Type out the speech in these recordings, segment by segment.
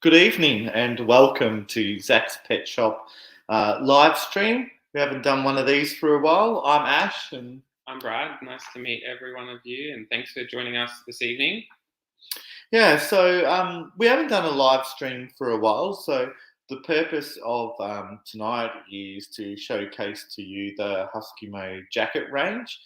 Good evening and welcome to Zach's Pet Shop live stream. We haven't done one of these for a while. I'm Ash and I'm Brad. Nice to meet every one of you, and thanks for joining us this evening. we haven't done a live stream for a while. So the purpose of tonight is to showcase to you the Huskimo jacket range.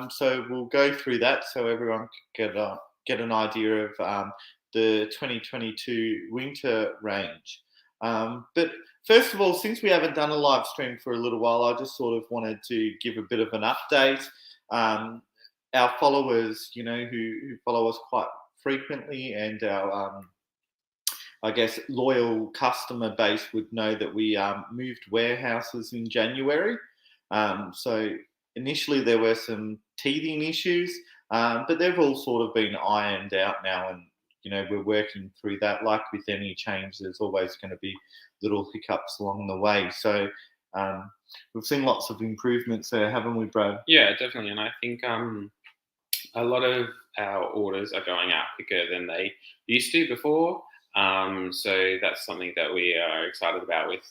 So we'll go through that so everyone can get an idea of the 2022 winter range. But first of all, since we haven't done a live stream for a little while, I just sort of wanted to give a bit of an update. Our followers, who follow us quite frequently, and our, loyal customer base would know that we moved warehouses in January. So initially there were some teething issues, but they've all sort of been ironed out now, and we're working through that. Like with any change, there's always going to be little hiccups along the way. So we've seen lots of improvements there, haven't we, Brad? Yeah, definitely. And I think a lot of our orders are going out quicker than they used to before. So that's something that we are excited about with,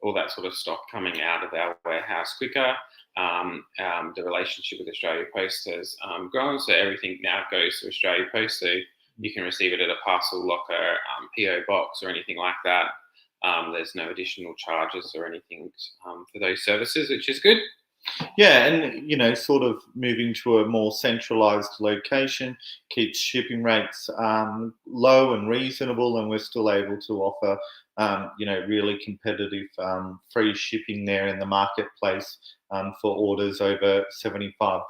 all that sort of stock coming out of our warehouse quicker. The relationship with Australia Post has grown, so everything now goes to Australia Post. So you can receive it at a parcel locker, PO box, or anything like that. There's no additional charges or anything for those services, which is good. Yeah, and sort of moving to a more centralised location keeps shipping rates low and reasonable, and we're still able to offer really competitive free shipping there in the marketplace for orders over $75.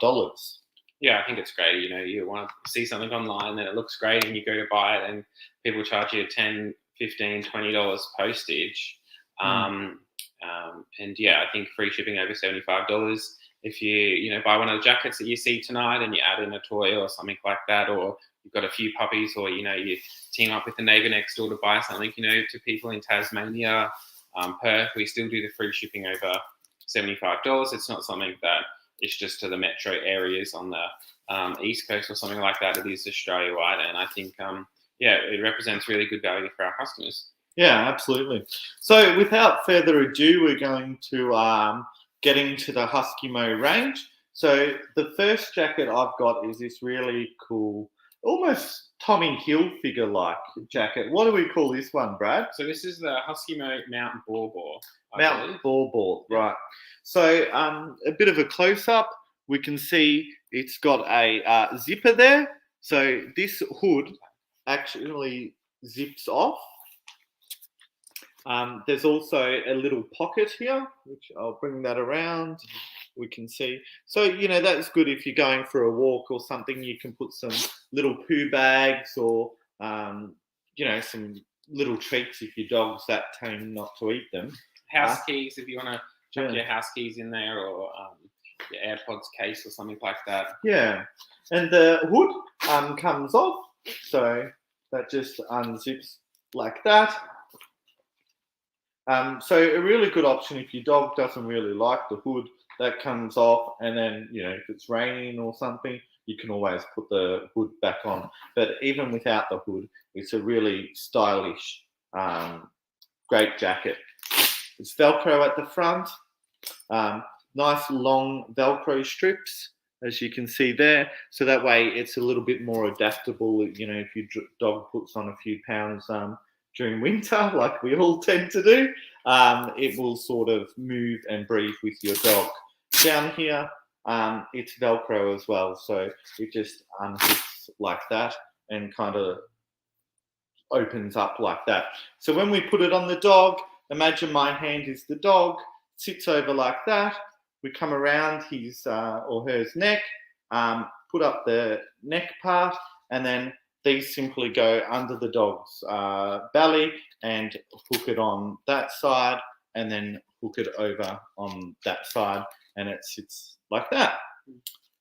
Yeah, I think it's great. You want to see something online and it looks great and you go to buy it and people charge you $10, $15, $20 postage. And yeah, I think free shipping over $75. If you buy one of the jackets that you see tonight and you add in a toy or something like that, or you've got a few puppies, or you team up with the neighbour next door to buy something, to people in Tasmania, Perth, we still do the free shipping over $75. It's not something that it's just to the metro areas on the East Coast or something like that. It is Australia-wide, and I think it represents really good value for our customers. Yeah, absolutely. So without further ado, we're going to get into the Huskimo range. So the first jacket I've got is this really cool, almost Tommy Hilfiger-like jacket. What do we call this one, Brad? So this is the Huskimo Mountain Borbor. Mountain Borbor, right. So a bit of a close-up. We can see it's got a zipper there. So this hood actually zips off. There's also a little pocket here, which I'll bring that around. We can see. So, that's good if you're going for a walk or something. You can put some little poo bags or, some little treats if your dog's that tame not to eat them. House keys, if you want to chuck your house keys in there, or your AirPods case or something like that. Yeah. And the hood comes off. So that just unzips like that. So a really good option if your dog doesn't really like the hood, that comes off, and then if it's raining or something, you can always put the hood back on. But even without the hood, it's a really stylish, great jacket. It's Velcro at the front, nice long Velcro strips, as you can see there. So that way it's a little bit more adaptable. If your dog puts on a few pounds during winter, like we all tend to do, it will sort of move and breathe with your dog. Down here, it's Velcro as well, so it just unzips like that and kind of opens up like that. So when we put it on the dog, imagine my hand is the dog, sits over like that. We come around his or her neck, put up the neck part, and then these simply go under the dog's belly and hook it on that side, and then hook it over on that side, and it sits like that.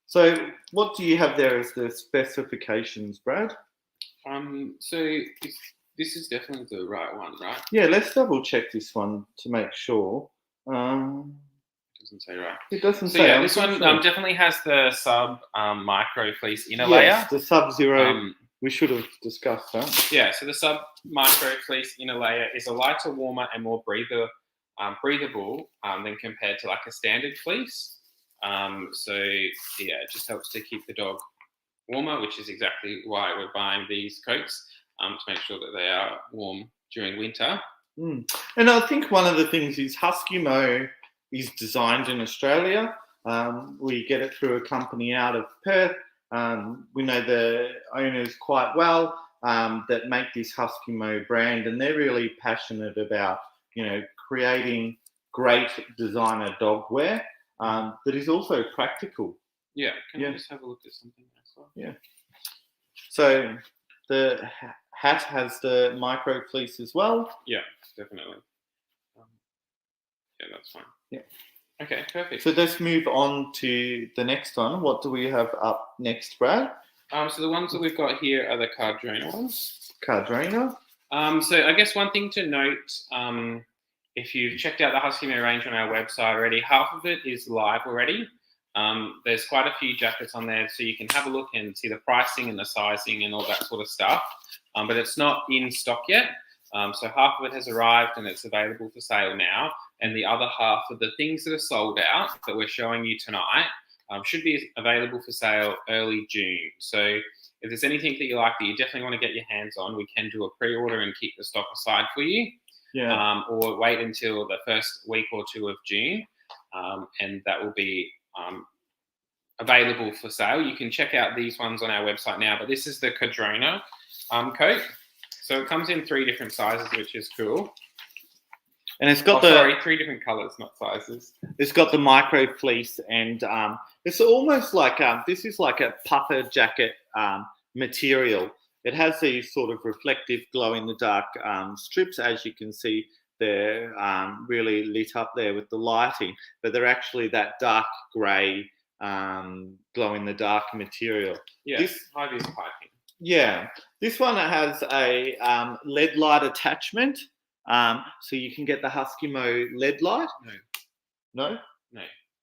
So what do you have there as the specifications, Brad? So this is definitely the right one, right? Yeah, let's double check this one to make sure. Doesn't say right. It doesn't say. Yeah, this one definitely has the sub micro fleece inner layer. Yes, the Sub-Zero We should have discussed that. Yeah, so the sub micro fleece inner layer is a lighter, warmer, and more breathable than compared to like a standard fleece. So yeah, it just helps to keep the dog warmer, which is exactly why we're buying these coats to make sure that they are warm during winter. Mm. And I think one of the things is Huskimo is designed in Australia. We get it through a company out of Perth. We know the owners quite well that make this Huskimo brand, and they're really passionate about, creating great designer dog wear that is also practical. Yeah, can I just have a look at something as well? Yeah. So the hat has the micro fleece as well. Yeah, definitely. Yeah, that's fine. Yeah. Okay, perfect. So let's move on to the next one. What do we have up next, Brad? So the ones that we've got here are the Cardrona ones. Cardrona. So I guess one thing to note, if you've checked out the Huskimo range on our website already, half of it is live already. There's quite a few jackets on there, so you can have a look and see the pricing and the sizing and all that sort of stuff. But it's not in stock yet. So half of it has arrived and it's available for sale now. And the other half of the things that are sold out that we're showing you tonight should be available for sale early June. So if there's anything that you like that you definitely want to get your hands on, we can do a pre-order and keep the stock aside for you. Yeah. Or wait until the first week or two of June, and that will be available for sale. You can check out these ones on our website now, but this is the Cardrona coat. So it comes in 3 different sizes, which is cool. And it's got 3 different colours, not sizes. It's got the micro fleece, and it's almost like this is like a puffer jacket material. It has these sort of reflective glow-in-the-dark strips, as you can see. They're really lit up there with the lighting, but they're actually that dark grey glow-in-the-dark material. Yeah, this high-vis piping. Yeah, this one has a LED light attachment, so you can get the Huskimo LED light. No.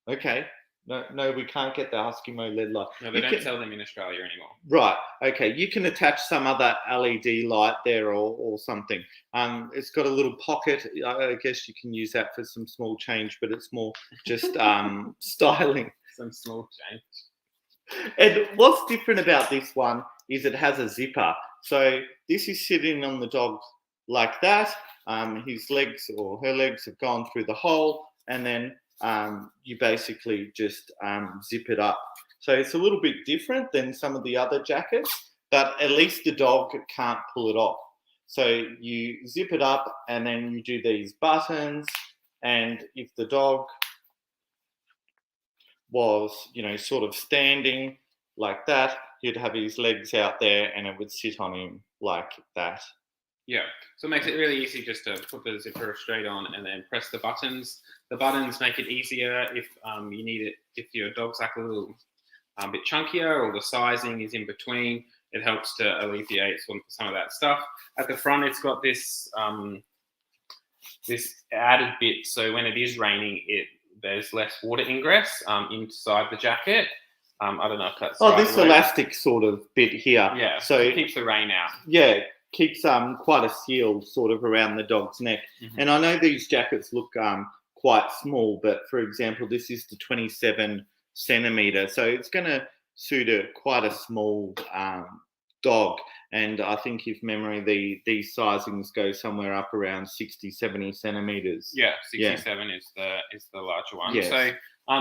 Okay. No, we can't get the Huskimo LED light. No, they don't sell them in Australia anymore. Right. Okay. You can attach some other LED light there or something. It's got a little pocket. I guess you can use that for some small change, but it's more just styling. Some small change. And what's different about this one is it has a zipper. So this is sitting on the dog like that. His legs or her legs have gone through the hole, and then you basically just zip it up. So it's a little bit different than some of the other jackets, but at least the dog can't pull it off. So you zip it up and then you do these buttons, and if the dog was, sort of standing like that, he'd have his legs out there and it would sit on him like that. Yeah, so it makes it really easy just to put the zipper straight on and then press the buttons. The buttons make it easier if you need it, if your dog's like a little bit chunkier or the sizing is in between. It helps to alleviate some of that stuff. At the front, it's got this this added bit, so when it is raining, there's less water ingress inside the jacket. I don't know if that's this elastic sort of bit here. Yeah, so it keeps the rain out. Yeah, keeps quite a seal sort of around the dog's neck. Mm-hmm. And I know these jackets look quite small, but for example, this is the 27 centimeter, so it's going to suit quite a small dog. And I think, if memory, these sizings go somewhere up around 60, 70 centimeters. Yeah, 67 is the larger one. Yes. So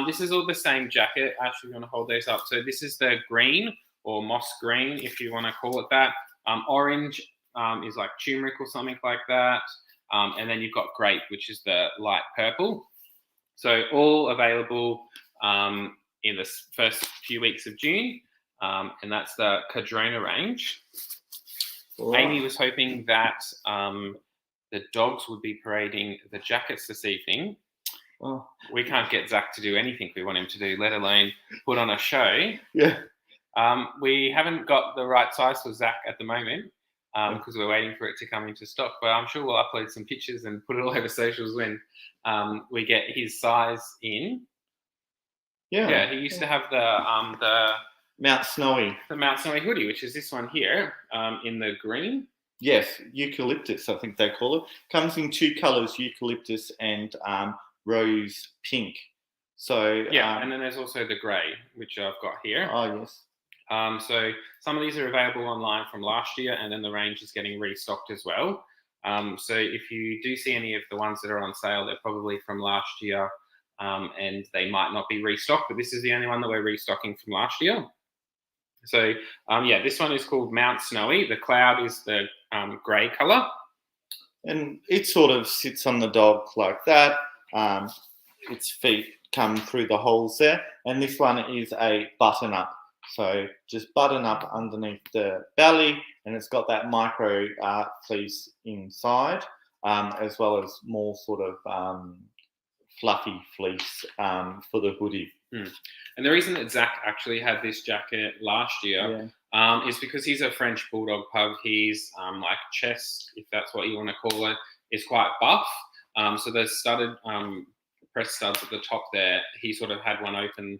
this is all the same jacket. Actually, I'm going to hold those up. So this is the green, or moss green, if you want to call it that. Orange is like turmeric or something like that. And then you've got grape, which is the light purple. So all available in the first few weeks of June. And that's the Cardrona range. Right. Amy was hoping that the dogs would be parading the jackets this evening. Oh. We can't get Zach to do anything we want him to do, let alone put on a show. Yeah. We haven't got the right size for Zach at the moment because we're waiting for it to come into stock. But I'm sure we'll upload some pictures and put it all over socials when we get his size in. Yeah, he used to have the Mount Snowy. The Mount Snowy hoodie, which is this one here in the green. Yes, eucalyptus, I think they call it. Comes in two colours, eucalyptus and rose pink. So yeah, and then there's also the grey, which I've got here. Oh yes. So some of these are available online from last year, and then the range is getting restocked as well. So if you do see any of the ones that are on sale, they're probably from last year, and they might not be restocked, but this is the only one that we're restocking from last year. So yeah, this one is called Mount Snowy. The cloud is the grey colour. And it sort of sits on the dog like that. Its feet come through the holes there. And this one is a button up. So just button up underneath the belly, and it's got that micro fleece inside, as well as more sort of fluffy fleece for the hoodie. And the reason that Zach actually had this jacket last year is because he's a French Bulldog pug. He's like chest, if that's what you want to call it, is quite buff. So there's studded press studs at the top there. He sort of had one open,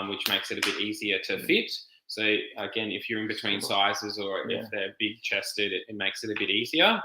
which makes it a bit easier to fit. So again, if you're in between sizes or if they're big chested, it makes it a bit easier.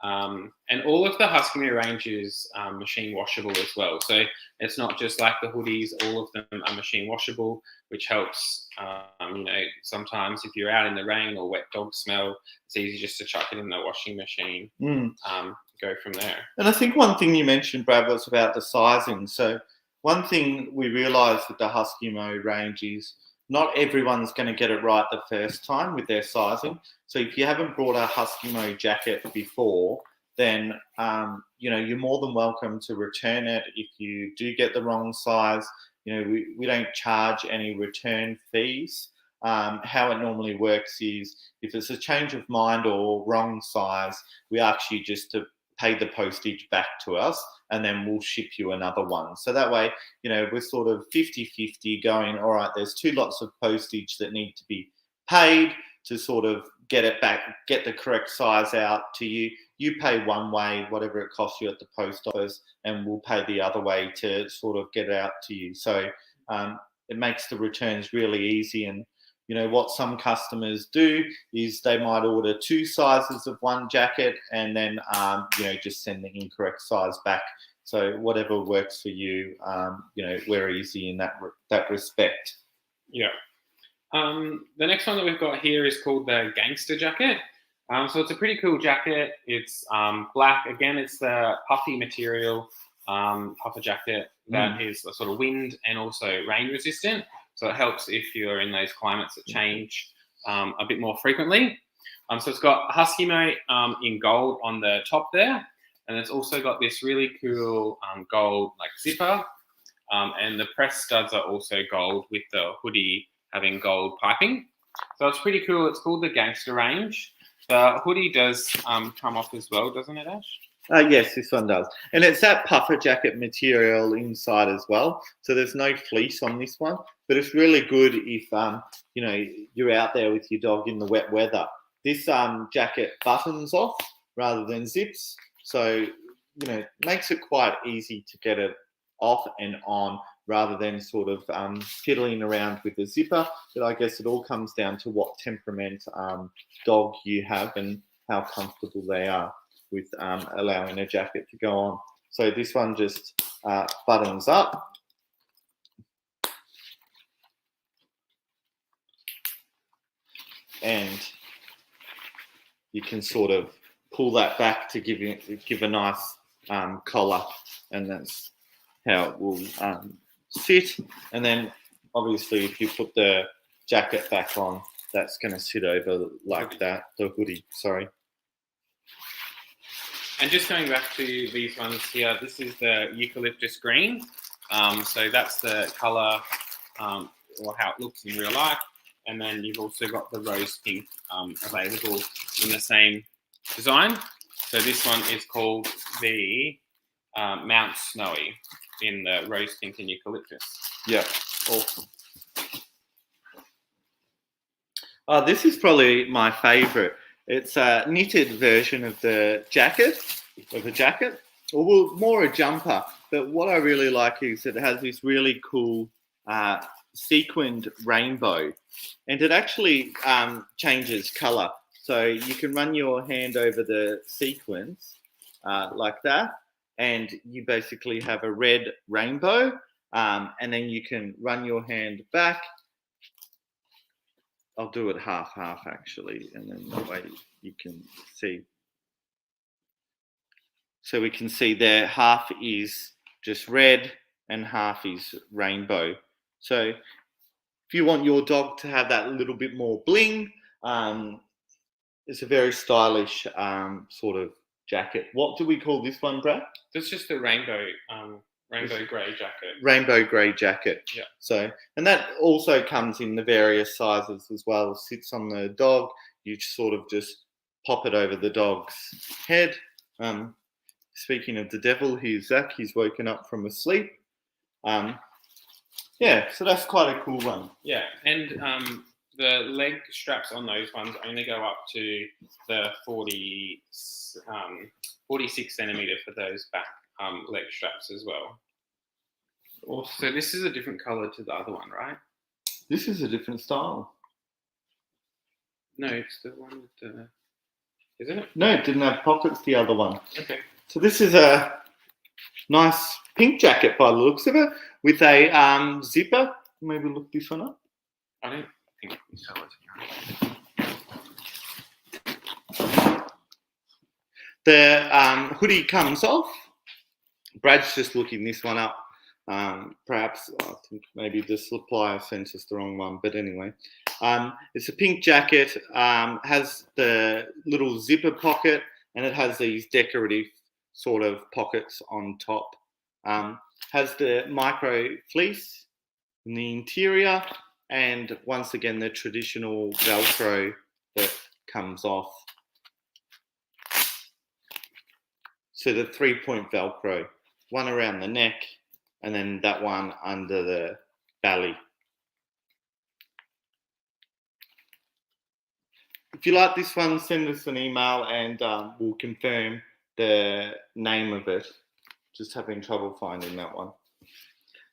And all of the Huskimo range is machine washable as well. So it's not just like the hoodies, all of them are machine washable, which helps, you know, sometimes if you're out in the rain or wet dog smell, it's easy just to chuck it in the washing machine, go from there. And I think one thing you mentioned, Brad, was about the sizing. So one thing we realised with the Huskimo range is not everyone's going to get it right the first time with their sizing. So if you haven't brought a Huskimo jacket before, then you know, you're more than welcome to return it. If you do get the wrong size, you know, we don't charge any return fees. How it normally works is if it's a change of mind or wrong size, we ask you just to pay the postage back to us, and then we'll ship you another one. So that way, you know, we're sort of 50-50 going, all right, there's two lots of postage that need to be paid to sort of get it back, get the correct size out to you. You pay one way, whatever it costs you at the post office, and we'll pay the other way to sort of get it out to you. So it makes the returns really easy. And you know, what some customers do is they might order two sizes of one jacket and then, you know, just send the incorrect size back. So whatever works for you, you know, we're easy in that respect. Yeah. The next one that we've got here is called the Gangster Jacket. So it's a pretty cool jacket. It's black. Again, it's the puffy material puffer jacket that is sort of wind and also rain resistant. So it helps if you're in those climates that change a bit more frequently. So it's got Huskimo in gold on the top there. And it's also got this really cool gold like zipper. And the press studs are also gold with the hoodie having gold piping. So it's pretty cool. It's called the Gangster range. The hoodie does come off as well, doesn't it, Ash? Yes, this one does. And it's that puffer jacket material inside as well. So there's no fleece on this one. But it's really good if, you know, you're out there with your dog in the wet weather. This jacket buttons off rather than zips. So, you know, makes it quite easy to get it off and on rather than sort of fiddling around with the zipper. But I guess it all comes down to what temperament dog you have and how comfortable they are with allowing a jacket to go on. So this one just buttons up. And you can sort of pull that back to give a nice collar, and that's how it will sit. And then obviously if you put the jacket back on, that's going to sit over like that, the hoodie, sorry. And just going back to these ones here, this is the eucalyptus green. So that's the colour or how it looks in real life. And then you've also got the rose pink available in the same design. So this one is called the Mount Snowy in the rose pink and eucalyptus. Yeah, awesome. This is probably my favourite. It's a knitted version of the jacket, or more a jumper. But what I really like is it has this really cool sequined rainbow, and it actually changes color. So you can run your hand over the sequins like that, and you basically have a red rainbow, and then you can run your hand back. I'll do it half actually, and then that way you can see. So we can see there half is just red and half is rainbow. So if you want your dog to have that little bit more bling, it's a very stylish sort of jacket. What do we call this one, Brad? That's just the rainbow grey jacket. Rainbow grey jacket. Yeah. So, and that also comes in the various sizes as well. Sits on the dog. You sort of just pop it over the dog's head. Speaking of the devil, here's Zach. He's woken up from a sleep. Yeah, so that's quite a cool one. Yeah, and the leg straps on those ones only go up to the 46 centimeter for those back leg straps as well. Awesome. So this is a different color to the other one, right? This is a different style. No, it's the one with the... Isn't it? No, it didn't have pockets, the other one. Okay. So this is a nice pink jacket by the looks of it, with a zipper. Maybe look this one up. I don't think so. The hoodie comes off. Brad's just looking this one up. Perhaps I think maybe the supplier sent us the wrong one, but anyway, it's a pink jacket. Has the little zipper pocket, and it has these decorative sort of pockets on top. Has the micro fleece in the interior, and once again the traditional Velcro that comes off. So the 3-point Velcro, one around the neck, and then that one under the belly. If you like this one, send us an email and we'll confirm the name of it. Just having trouble finding that one.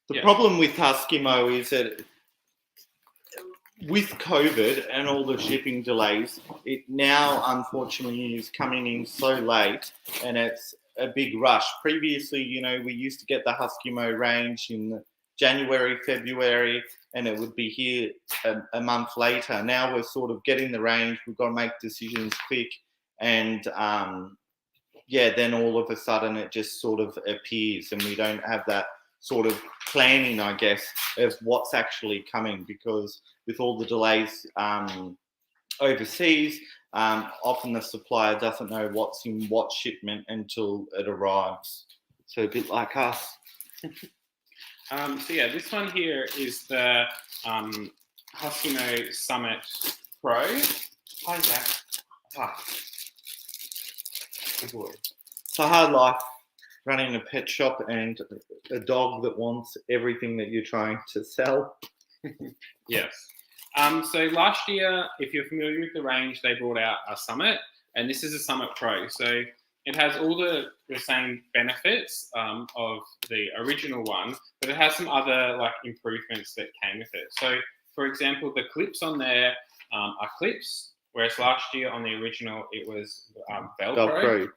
The problem with Huskimo is that with COVID and all the shipping delays, it now unfortunately is coming in so late, and it's a big rush. Previously, you know, we used to get the Huskimo range in January, February, and it would be here a month later. Now we're sort of getting the range. We've got to make decisions quick, and then all of a sudden it just sort of appears, and we don't have that sort of planning, I guess, of what's actually coming, because with all the delays overseas, often the supplier doesn't know what's in what shipment until it arrives. So a bit like us. So yeah, this one here is the Huskimo Summit Pro. Hi, Zach. Hi. Good boy. It's a hard life running a pet shop and a dog that wants everything that you're trying to sell. Yes. So last year, if you're familiar with the range, they brought out a Summit, and this is a Summit Pro. So it has all the same benefits of the original one, but it has some other like improvements that came with it. So, for example, the clips on there are clips, whereas last year on the original it was Velcro.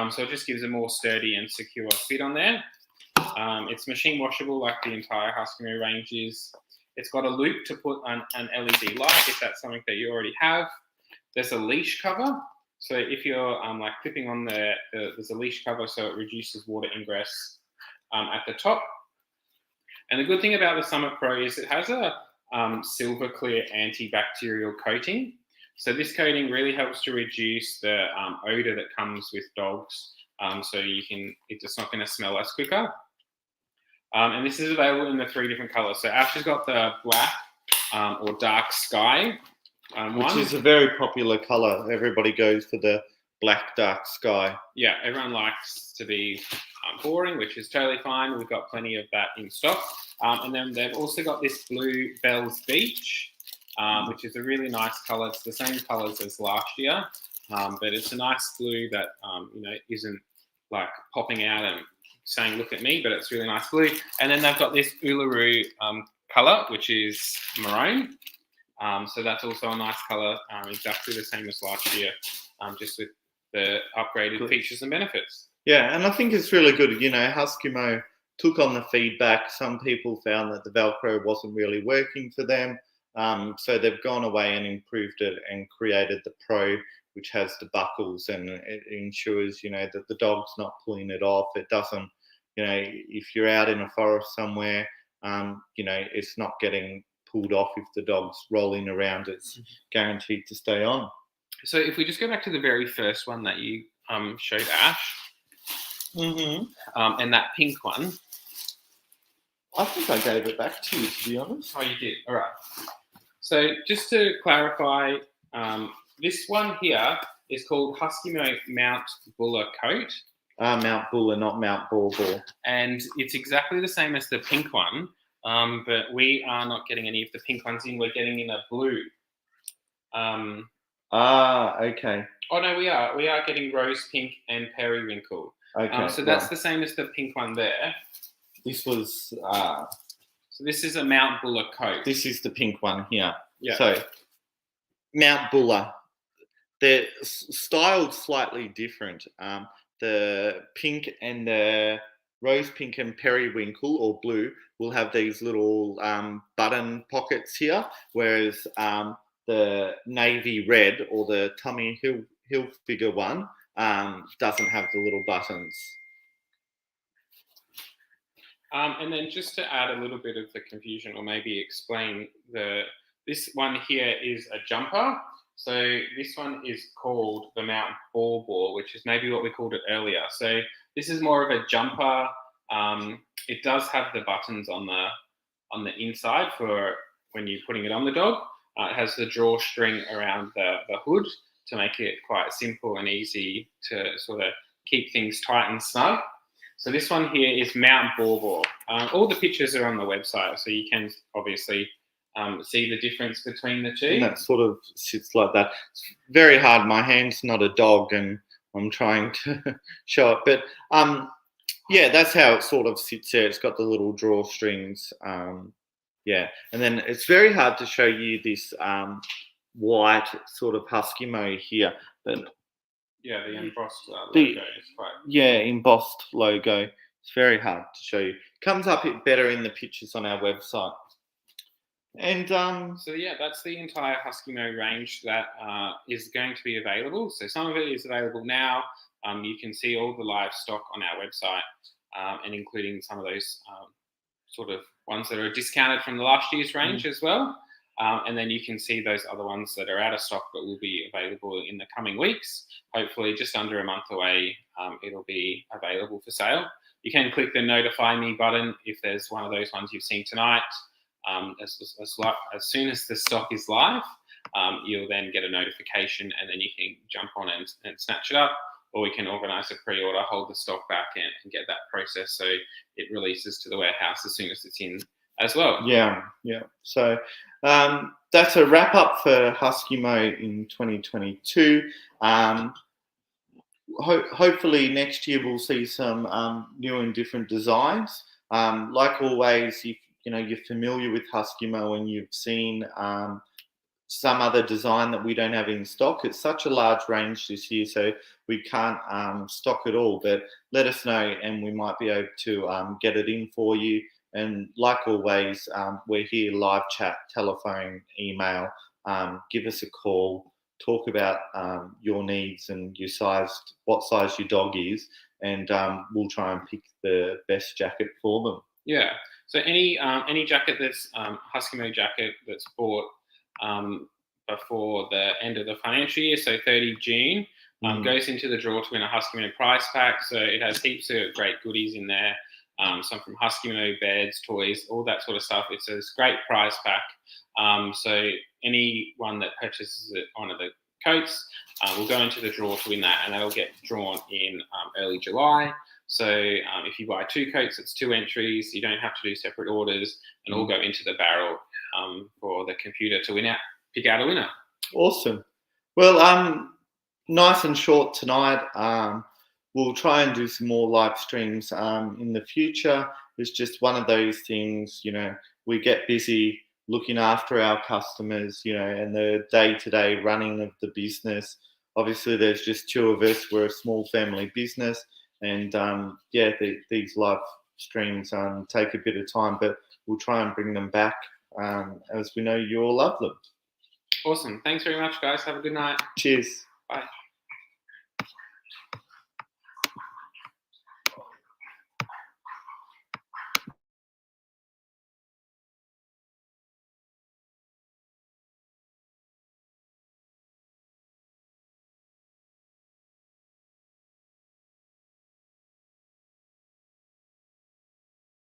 So it just gives a more sturdy and secure fit on there. It's machine washable like the entire Huskimo range is. It's got a loop to put an LED light if that's something that you already have. There's a leash cover. So if you're like clipping on there's a leash cover, so it reduces water ingress at the top. And the good thing about the Summit Pro is it has a silver clear antibacterial coating. So this coating really helps to reduce the odor that comes with dogs. So it's not going to smell as quicker. And this is available in the 3 different colors. So Ash has got the black or dark sky which is a very popular color. Everybody goes for the black dark sky. Yeah, everyone likes to be boring, which is totally fine. We've got plenty of that in stock. And then they've also got this blue Bells Beach, which is a really nice color. It's the same colors as last year, but it's a nice blue that isn't like popping out and saying "look at me," but it's really nice blue. And then they've got this Uluru colour, which is maroon. So that's also a nice colour, exactly the same as last year, just with the upgraded features and benefits. Yeah, and I think it's really good. Huskimo took on the feedback. Some people found that the Velcro wasn't really working for them. So they've gone away and improved it and created the Pro, which has the buckles, and it ensures, that the dog's not pulling it off. It doesn't, if you're out in a forest somewhere, it's not getting pulled off if the dog's rolling around. It's guaranteed to stay on. So if we just go back to the very first one that you showed Ash, and that pink one. I think I gave it back to you, to be honest. Oh, you did? All right. So just to clarify, this one here is called Huskimo Mount Buller Coat. Mount Buller, not Mount Ball. And it's exactly the same as the pink one, but we are not getting any of the pink ones in. We're getting in a blue. Okay. Oh, no, we are. We are getting rose pink and periwinkle. Okay. So that's the same as the pink one there. This was... So this is a Mount Buller Coat. This is the pink one here. Yeah. So, Mount Buller. They're styled slightly different. The pink and the rose pink and periwinkle or blue will have these little button pockets here, whereas the navy red or the Tommy Hilfiger one doesn't have the little buttons. And then just to add a little bit of the confusion, or maybe explain, this one here is a jumper. So this one is called the Mount Ball, which is maybe what we called it earlier. So this is more of a jumper. It does have the buttons on the inside for when you're putting it on the dog. It has the drawstring around the hood to make it quite simple and easy to sort of keep things tight and snug. So this one here is Mount Ball. All the pictures are on the website, so you can obviously see the difference between the two. And that sort of sits like that. It's very hard. My hand's not a dog, and I'm trying to show it. But yeah, that's how it sort of sits there. It's got the little drawstrings. Yeah, and then it's very hard to show you this white sort of Huskimo here, but yeah, the embossed logo is quite... embossed logo. It's very hard to show you. Comes up better in the pictures on our website. And so yeah, that's the entire Huskimo range that is going to be available. So some of it is available now. You can see all the live stock on our website, and including some of those sort of ones that are discounted from the last year's range as well. And then you can see those other ones that are out of stock but will be available in the coming weeks. Hopefully just under a month away, it'll be available for sale. You can click the notify me button if there's one of those ones you've seen tonight. As soon as the stock is live, you'll then get a notification, and then you can jump on and snatch it up, or we can organise a pre-order, hold the stock back and get that process so it releases to the warehouse as soon as it's in as well. Yeah. So that's a wrap up for Huskimo in 2022. Hopefully next year we'll see some new and different designs. Like always, if you're familiar with Huskimo and you've seen some other design that we don't have in stock, it's such a large range this year, so we can't stock it all. But let us know, and we might be able to get it in for you. And like always, we're here live chat, telephone, email. Give us a call. Talk about your needs and your size, what size your dog is, and we'll try and pick the best jacket for them. Yeah. So any jacket that's Huskimo jacket that's bought before the end of the financial year, so 30 June, goes into the draw to win a Huskimo prize pack. So it has heaps of great goodies in there. Some from Huskimo, beds, toys, all that sort of stuff. It's a great prize pack. So anyone that purchases it on the coats will go into the draw to win that, and that'll get drawn in early July. So if you buy 2 coats, it's 2 entries. You don't have to do separate orders, and all go into the barrel for the computer to pick out a winner. Awesome. Well, nice and short tonight. We'll try and do some more live streams in the future. It's just one of those things, we get busy looking after our customers, and the day-to-day running of the business. Obviously, there's just two of us. We're a small family business, and these live streams take a bit of time, but we'll try and bring them back, as we know you all love them. Awesome. Thanks very much, guys. Have a good night. Cheers. Bye.